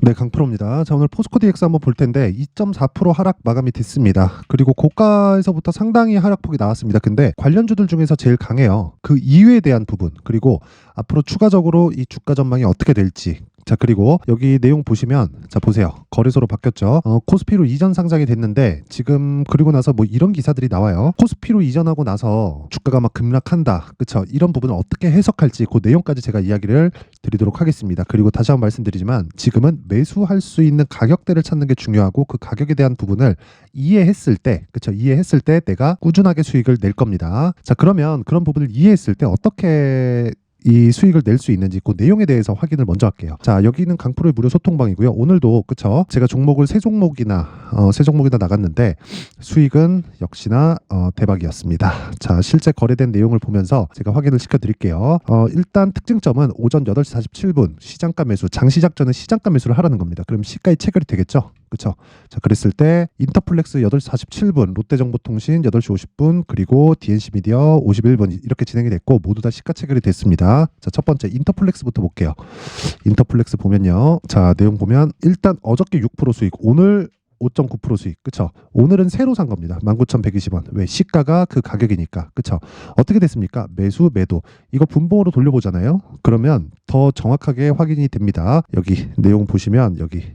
네, 강프로입니다. 자, 오늘 포스코 DX 한번 볼 텐데 2.4% 하락 마감이 됐습니다. 그리고 고가에서부터 상당히 하락폭이 나왔습니다. 근데 관련주들 중에서 제일 강해요. 그 이유에 대한 부분, 그리고 앞으로 추가적으로 이 주가 전망이 어떻게 될지. 자, 그리고 여기 내용 보시면, 자, 보세요. 거래소로 바뀌었죠. 코스피로 이전 상장이 됐는데 지금 그리고 나서 뭐 이런 기사들이 나와요. 코스피로 이전하고 나서 주가가 막 급락한다. 그쵸? 이런 부분을 어떻게 해석할지 그 내용까지 제가 이야기를 드리도록 하겠습니다. 그리고 다시 한번 말씀드리지만 지금은 매수할 수 있는 가격대를 찾는 게 중요하고 그 가격에 대한 부분을 이해했을 때, 그쵸? 이해했을 때 내가 꾸준하게 수익을 낼 겁니다. 자, 그러면 그런 부분을 이해했을 때 어떻게 이 수익을 낼 수 있는지 그 내용에 대해서 확인을 먼저 할게요. 자, 여기는 강프로의 무료 소통방이고요. 오늘도 그쵸? 제가 종목을 세 종목이나 나갔는데 수익은 역시나 대박이었습니다. 자, 실제 거래된 내용을 보면서 제가 확인을 시켜드릴게요. 일단 특징점은 오전 8시 47분 시장가 매수, 장시작 전에 시장가 매수를 하라는 겁니다. 그럼 시가에 체결이 되겠죠? 그쵸? 자, 그랬을 때 인터플렉스 8시 47분, 롯데정보통신 8시 50분, 그리고 DNC미디어 51분 이렇게 진행이 됐고 모두 다 시가 체결이 됐습니다. 자, 첫 번째 인터플렉스부터 볼게요. 인터플렉스 보면요. 자, 내용 보면 일단 어저께 6% 수익, 오늘 5.9% 수익. 그쵸? 오늘은 새로 산 겁니다. 19,120원. 왜? 시가가 그 가격이니까. 그쵸? 어떻게 됐습니까? 매수, 매도. 이거 분봉으로 돌려보잖아요. 그러면 더 정확하게 확인이 됩니다. 여기 내용 보시면 여기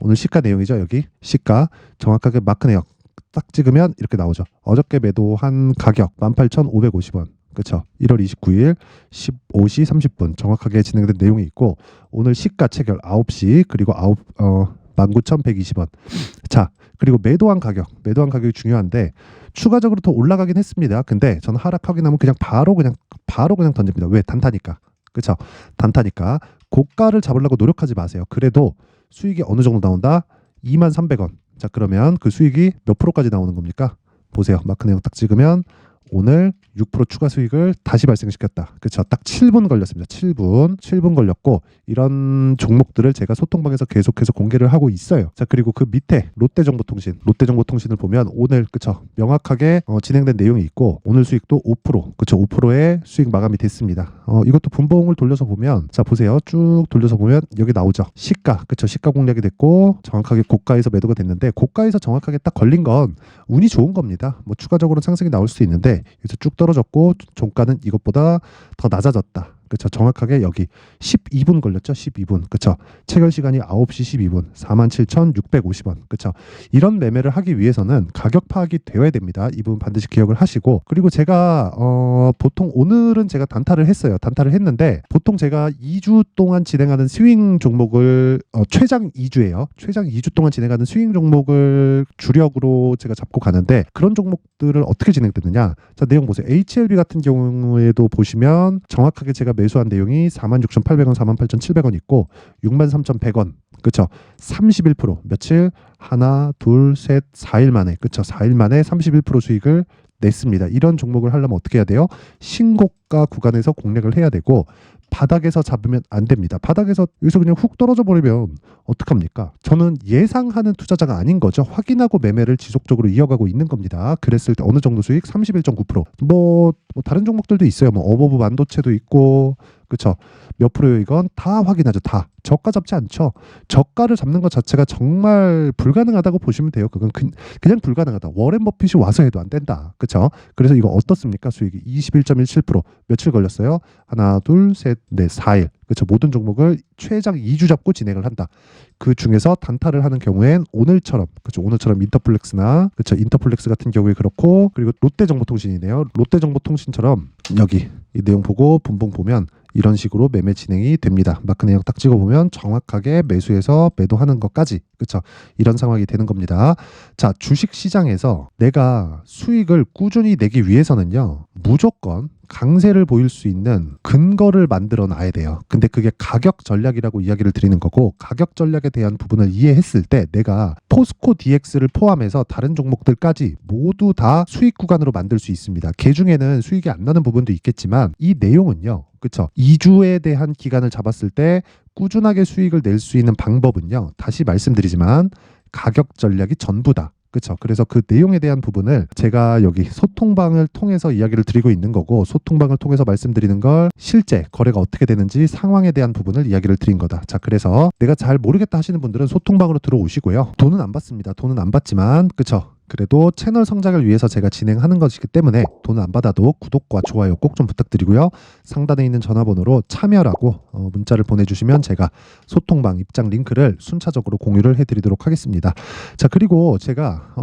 오늘 시가 내용이죠. 여기 시가 정확하게 마크 내역 딱 찍으면 이렇게 나오죠. 어저께 매도한 가격 18,550원. 그렇죠. 1월 29일 15시 30분 정확하게 진행된 내용이 있고 오늘 시가 체결 9시 그리고 19,120원. 자, 그리고 매도한 가격이 중요한데 추가적으로 더 올라가긴 했습니다. 근데 저는 하락 확인하면 그냥 바로 던집니다. 왜? 단타니까. 그렇죠. 단타니까 고가를 잡으려고 노력하지 마세요. 그래도 수익이 어느 정도 나온다? 23,300원. 자, 그러면 그 수익이 몇 프로까지 나오는 겁니까? 보세요. 마크 내용 딱 찍으면 오늘 6% 추가 수익을 다시 발생시켰다. 그렇죠. 딱 7분 걸렸습니다. 7분 걸렸고 이런 종목들을 제가 소통방에서 계속해서 공개를 하고 있어요. 자, 그리고 그 밑에 롯데정보통신을 보면 오늘 그렇죠. 명확하게 진행된 내용이 있고 오늘 수익도 5%, 그렇죠. 5%의 수익 마감이 됐습니다. 이것도 분봉을 돌려서 보면 자, 보세요. 쭉 돌려서 보면 여기 나오죠. 시가, 그렇죠. 시가 공략이 됐고 정확하게 고가에서 매도가 됐는데 고가에서 정확하게 딱 걸린 건 운이 좋은 겁니다. 뭐 추가적으로 상승이 나올 수 있는데 여기서 쭉 떨어졌고 종가는 이것보다 더 낮아졌다. 그렇죠. 정확하게 여기 12분 걸렸죠. 12분. 그렇죠. 체결 시간이 9시 12분. 47,650원. 그렇죠. 이런 매매를 하기 위해서는 가격 파악이 되어야 됩니다. 이 부분 반드시 기억을 하시고 그리고 제가 보통 오늘은 제가 단타를 했는데 보통 제가 2주 동안 진행하는 스윙 종목을 최장 2주예요. 최장 2주 동안 진행하는 스윙 종목을 주력으로 제가 잡고 가는데 그런 종목들을 어떻게 진행되느냐. 자, 내용 보세요. HLB 같은 경우에도 보시면 정확하게 제가 매수한 내용이 46,800원, 48,700원 있고 63,100원. 그렇죠. 31% 며칠 하나, 둘, 셋, 4일 만에 그렇죠. 4일 만에 31% 수익을 냈습니다. 이런 종목을 하려면 어떻게 해야 돼요? 신고가 구간에서 공략을 해야 되고 바닥에서 잡으면 안 됩니다. 바닥에서 여기서 그냥 훅 떨어져 버리면 어떡합니까? 저는 예상하는 투자자가 아닌 거죠. 확인하고 매매를 지속적으로 이어가고 있는 겁니다. 그랬을 때 어느 정도 수익? 31.9%. 뭐 다른 종목들도 있어요. 뭐 어버브 반도체도 있고 그렇죠. 몇 프로요? 이건 다 확인하죠. 다. 저가 잡지 않죠. 저가를 잡는 것 자체가 정말 불가능하다고 보시면 돼요. 그건 그냥 불가능하다. 워렌 버핏이 와서 해도 안 된다. 그렇죠? 그래서 이거 어떻습니까? 수익이 21.17%. 며칠 걸렸어요? 하나, 둘, 셋, 넷, 4일. 그렇죠. 모든 종목을 최장 2주 잡고 진행을 한다. 그 중에서 단타를 하는 경우엔 오늘처럼 그렇죠. 오늘처럼 인터플렉스나 그렇죠. 인터플렉스 같은 경우에 그렇고 그리고 롯데정보통신이네요. 롯데정보통신처럼 여기 이 내용 보고 분봉 보면 이런 식으로 매매 진행이 됩니다. 마크 내용 딱 찍어보면 정확하게 매수해서 매도하는 것까지 그렇죠. 이런 상황이 되는 겁니다. 자, 주식시장에서 내가 수익을 꾸준히 내기 위해서는요. 무조건 강세를 보일 수 있는 근거를 만들어 놔야 돼요. 근데 그게 가격 전략이라고 이야기를 드리는 거고 가격 전략에 대한 부분을 이해했을 때 내가 포스코 DX를 포함해서 다른 종목들까지 모두 다 수익 구간으로 만들 수 있습니다. 그 중에는 수익이 안 나는 부분도 있겠지만 이 내용은요. 그렇죠. 2주에 대한 기간을 잡았을 때 꾸준하게 수익을 낼 수 있는 방법은요. 다시 말씀드리지만 가격 전략이 전부다. 그렇죠. 그래서 그 내용에 대한 부분을 제가 여기 소통방을 통해서 이야기를 드리고 있는 거고, 소통방을 통해서 말씀드리는 걸 실제 거래가 어떻게 되는지 상황에 대한 부분을 이야기를 드린 거다. 자, 그래서 내가 잘 모르겠다 하시는 분들은 소통방으로 들어오시고요. 돈은 안 받습니다. 돈은 안 받지만, 그렇죠. 그래도 채널 성장을 위해서 제가 진행하는 것이기 때문에 돈을 안 받아도 구독과 좋아요 꼭 좀 부탁드리고요. 상단에 있는 전화번호로 참여라고 문자를 보내주시면 제가 소통방 입장 링크를 순차적으로 공유를 해드리도록 하겠습니다. 자, 그리고 제가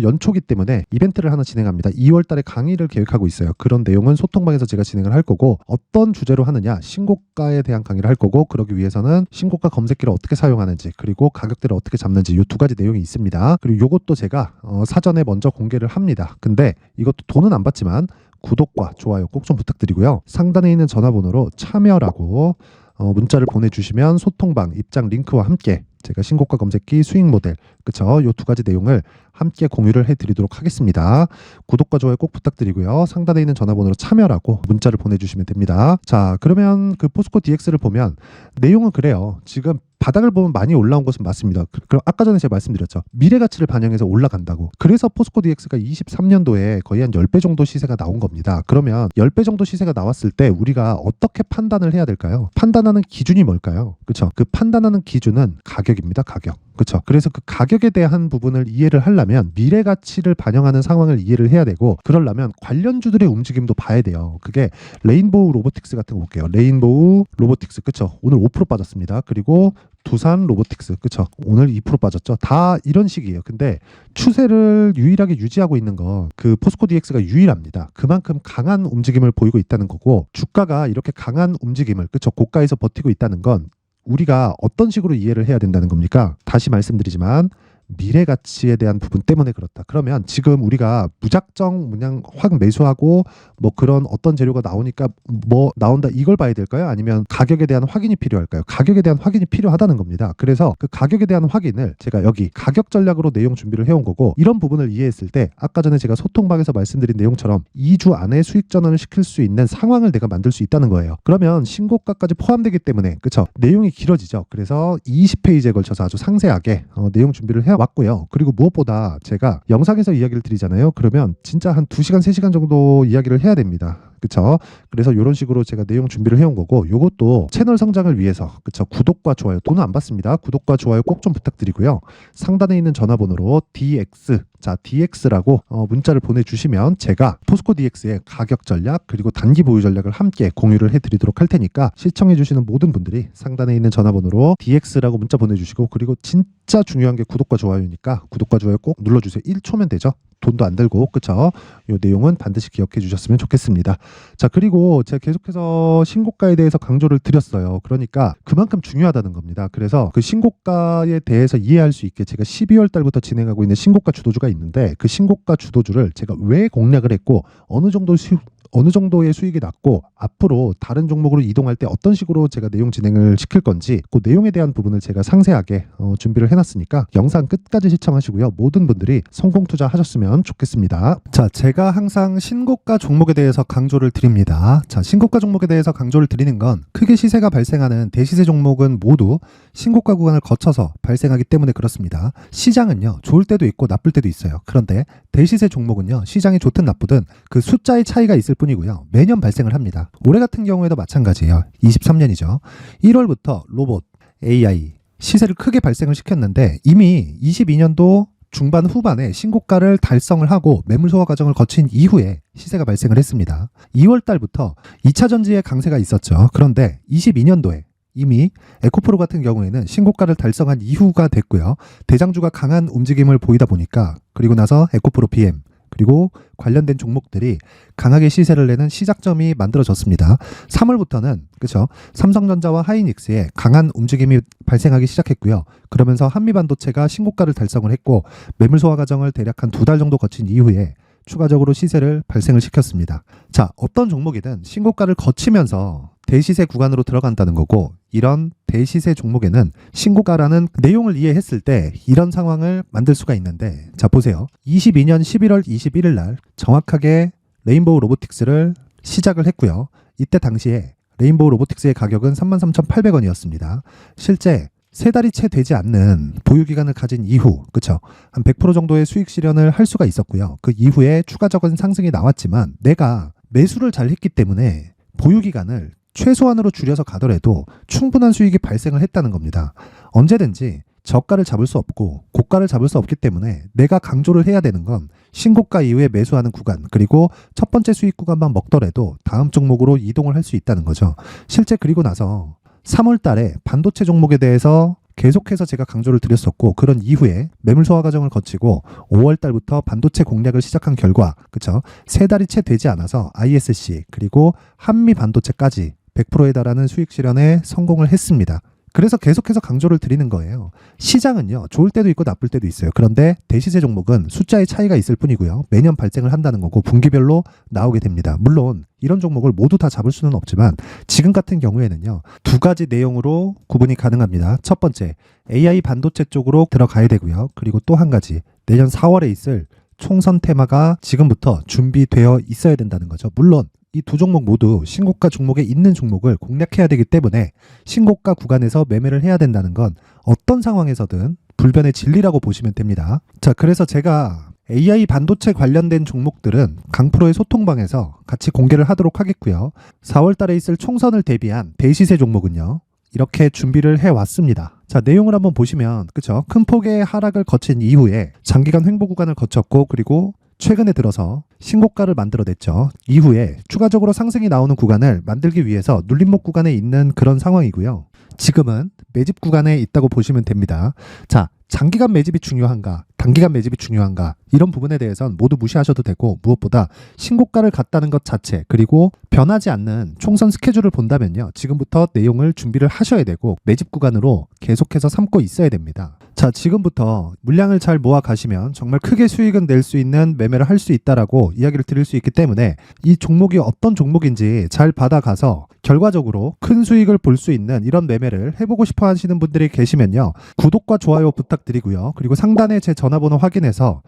연초기 때문에 이벤트를 하나 진행합니다. 2월 달에 강의를 계획하고 있어요. 그런 내용은 소통방에서 제가 진행을 할 거고, 어떤 주제로 하느냐, 신고가에 대한 강의를 할 거고, 그러기 위해서는 신고가 검색기를 어떻게 사용하는지, 그리고 가격대를 어떻게 잡는지, 이 두 가지 내용이 있습니다. 그리고 이것도 제가 사전에 먼저 공개를 합니다. 근데 이것도 돈은 안 받지만 구독과 좋아요 꼭 좀 부탁드리고요. 상단에 있는 전화번호로 참여라고 문자를 보내주시면 소통방 입장 링크와 함께 제가 신고가 검색기 수익 모델, 그쵸? 이 두 가지 내용을 함께 공유를 해드리도록 하겠습니다. 구독과 좋아요 꼭 부탁드리고요. 상단에 있는 전화번호로 참여라고 문자를 보내주시면 됩니다. 자, 그러면 그 포스코 DX를 보면 내용은 그래요. 지금 바닥을 보면 많이 올라온 것은 맞습니다. 그럼 아까 전에 제가 말씀드렸죠. 미래 가치를 반영해서 올라간다고. 그래서 포스코 DX가 23년도에 거의 한 10배 정도 시세가 나온 겁니다. 그러면 10배 정도 시세가 나왔을 때 우리가 어떻게 판단을 해야 될까요? 판단하는 기준이 뭘까요? 그렇죠? 그 판단하는 기준은 가격입니다. 가격. 그렇죠. 그래서 그 가격에 대한 부분을 이해를 하려면 미래 가치를 반영하는 상황을 이해를 해야 되고, 그러려면 관련주들의 움직임도 봐야 돼요. 그게 레인보우 로보틱스 같은 거 볼게요. 레인보우 로보틱스, 그렇죠. 오늘 5% 빠졌습니다. 그리고 두산 로보틱스, 그렇죠. 오늘 2% 빠졌죠. 다 이런 식이에요. 근데 추세를 유일하게 유지하고 있는 건 그 포스코 DX가 유일합니다. 그만큼 강한 움직임을 보이고 있다는 거고, 주가가 이렇게 강한 움직임을, 그렇죠, 고가에서 버티고 있다는 건 우리가 어떤 식으로 이해를 해야 된다는 겁니까? 다시 말씀드리지만 미래 가치에 대한 부분 때문에 그렇다. 그러면 지금 우리가 무작정 그냥 확 매수하고 뭐 그런 어떤 재료가 나오니까 뭐 나온다, 이걸 봐야 될까요? 아니면 가격에 대한 확인이 필요할까요? 가격에 대한 확인이 필요하다는 겁니다. 그래서 그 가격에 대한 확인을 제가 여기 가격 전략으로 내용 준비를 해온 거고, 이런 부분을 이해했을 때 아까 전에 제가 소통방에서 말씀드린 내용처럼 2주 안에 수익 전환을 시킬 수 있는 상황을 내가 만들 수 있다는 거예요. 그러면 신고가까지 포함되기 때문에, 그렇죠, 내용이 길어지죠. 그래서 20페이지에 걸쳐서 아주 상세하게 내용 준비를 해왔고요. 그리고 무엇보다 제가 영상에서 이야기를 드리잖아요. 그러면 진짜 한 2시간 3시간 정도 이야기를 해야 됩니다. 그쵸? 그래서 이런 식으로 제가 내용 준비를 해온 거고, 요것도 채널 성장을 위해서, 그쵸, 구독과 좋아요, 돈은 안 받습니다. 구독과 좋아요 꼭 좀 부탁드리고요. 상단에 있는 전화번호로 DX, 자, DX라고 문자를 보내주시면 제가 포스코 DX의 가격 전략 그리고 단기 보유 전략을 함께 공유를 해드리도록 할 테니까, 시청해주시는 모든 분들이 상단에 있는 전화번호로 DX라고 문자 보내주시고, 그리고 진짜 중요한 게 구독과 좋아요니까 구독과 좋아요 꼭 눌러주세요. 1초면 되죠? 돈도 안 들고, 그쵸? 이 내용은 반드시 기억해 주셨으면 좋겠습니다. 자, 그리고 제가 계속해서 신고가에 대해서 강조를 드렸어요. 그러니까 그만큼 중요하다는 겁니다. 그래서 그 신고가에 대해서 이해할 수 있게 제가 12월 달부터 진행하고 있는 신고가 주도주가 있는데, 그 신고가 주도주를 제가 왜 공략을 했고, 어느 정도의 수익이 났고, 앞으로 다른 종목으로 이동할 때 어떤 식으로 제가 내용 진행을 시킬 건지, 그 내용에 대한 부분을 제가 상세하게 준비를 해놨으니까 영상 끝까지 시청하시고요. 모든 분들이 성공 투자하셨으면 좋겠습니다. 자, 제가 항상 신고가 종목에 대해서 강조를 드립니다. 자, 신고가 종목에 대해서 강조를 드리는 건 크게 시세가 발생하는 대시세 종목은 모두 신고가 구간을 거쳐서 발생하기 때문에 그렇습니다. 시장은요, 좋을 때도 있고 나쁠 때도 있어요. 그런데 대시세 종목은요, 시장이 좋든 나쁘든 그 숫자의 차이가 있을 뿐이고요, 매년 발생을 합니다. 올해 같은 경우에도 마찬가지예요. 23년이죠. 1월부터 로봇, AI 시세를 크게 발생을 시켰는데, 이미 22년도 중반 후반에 신고가를 달성을 하고 매물 소화 과정을 거친 이후에 시세가 발생을 했습니다. 2월 달부터 2차 전지의 강세가 있었죠. 그런데 22년도에 이미 에코프로 같은 경우에는 신고가를 달성한 이후가 됐고요. 대장주가 강한 움직임을 보이다 보니까, 그리고 나서 에코프로 BM 그리고 관련된 종목들이 강하게 시세를 내는 시작점이 만들어졌습니다. 3월부터는, 그렇죠, 삼성전자와 하이닉스의 강한 움직임이 발생하기 시작했고요. 그러면서 한미반도체가 신고가를 달성을 했고, 매물 소화 과정을 대략 한 2달 정도 거친 이후에 추가적으로 시세를 발생을 시켰습니다. 자, 어떤 종목이든 신고가를 거치면서 대시세 구간으로 들어간다는 거고, 이런 대시세 종목에는 신고가라는 내용을 이해했을 때 이런 상황을 만들 수가 있는데, 자, 보세요. 22년 11월 21일 날 정확하게 레인보우 로보틱스를 시작을 했고요. 이때 당시에 레인보우 로보틱스의 가격은 33,800원이었습니다. 실제 3달이 채 되지 않는 보유기간을 가진 이후, 그쵸? 한 100% 정도의 수익 실현을 할 수가 있었고요. 그 이후에 추가적인 상승이 나왔지만 내가 매수를 잘 했기 때문에 보유기간을 최소한으로 줄여서 가더라도 충분한 수익이 발생을 했다는 겁니다. 언제든지 저가를 잡을 수 없고 고가를 잡을 수 없기 때문에 내가 강조를 해야 되는 건 신고가 이후에 매수하는 구간, 그리고 첫 번째 수익 구간만 먹더라도 다음 종목으로 이동을 할 수 있다는 거죠. 실제 그리고 나서 3월 달에 반도체 종목에 대해서 계속해서 제가 강조를 드렸었고, 그런 이후에 매물 소화 과정을 거치고 5월 달부터 반도체 공략을 시작한 결과, 그쵸? 3달이 채 되지 않아서 ISC 그리고 한미 반도체까지 100%에 달하는 수익 실현에 성공을 했습니다. 그래서 계속해서 강조를 드리는 거예요. 시장은요, 좋을 때도 있고 나쁠 때도 있어요. 그런데 대시세 종목은 숫자의 차이가 있을 뿐이고요. 매년 발생을 한다는 거고 분기별로 나오게 됩니다. 물론 이런 종목을 모두 다 잡을 수는 없지만 지금 같은 경우에는요, 2가지 내용으로 구분이 가능합니다. 첫 번째, AI 반도체 쪽으로 들어가야 되고요. 그리고 또 한 가지, 내년 4월에 있을 총선 테마가 지금부터 준비되어 있어야 된다는 거죠. 물론 이 두 종목 모두 신고가 종목에 있는 종목을 공략해야 되기 때문에 신고가 구간에서 매매를 해야 된다는 건 어떤 상황에서든 불변의 진리라고 보시면 됩니다. 자, 그래서 제가 AI 반도체 관련된 종목들은 강프로의 소통방에서 같이 공개를 하도록 하겠고요. 4월 달에 있을 총선을 대비한 대시세 종목은요, 이렇게 준비를 해왔습니다. 자, 내용을 한번 보시면, 그쵸? 큰 폭의 하락을 거친 이후에 장기간 횡보 구간을 거쳤고, 그리고 최근에 들어서 신고가를 만들어냈죠. 이후에 추가적으로 상승이 나오는 구간을 만들기 위해서 눌림목 구간에 있는 그런 상황이고요. 지금은 매집 구간에 있다고 보시면 됩니다. 자, 장기간 매집이 중요한가, 단기간 매집이 중요한가, 이런 부분에 대해서는 모두 무시하셔도 되고, 무엇보다 신고가를 갔다는 것 자체, 그리고 변하지 않는 총선 스케줄을 본다면요, 지금부터 내용을 준비를 하셔야 되고 매집 구간으로 계속해서 삼고 있어야 됩니다. 자, 지금부터 물량을 잘 모아 가시면 정말 크게 수익은 낼 수 있는 매매를 할 수 있다라고 이야기를 드릴 수 있기 때문에 이 종목이 어떤 종목인지 잘 받아가서 결과적으로 큰 수익을 볼 수 있는 이런 매매를 해보고 싶어 하시는 분들이 계시면요, 구독과 좋아요 부탁드리고요. 그리고 상단에 제 전화번호 확인해서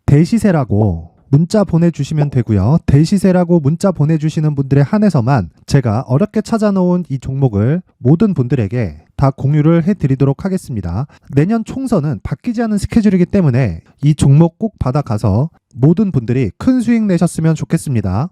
대시세라고 문자 보내주시면 되고요. 대시세라고 문자 보내주시는 분들에 한해서만 제가 어렵게 찾아놓은 이 종목을 모든 분들에게 다 공유를 해드리도록 하겠습니다. 내년 총선은 바뀌지 않은 스케줄이기 때문에 이 종목 꼭 받아가서 모든 분들이 큰 수익 내셨으면 좋겠습니다.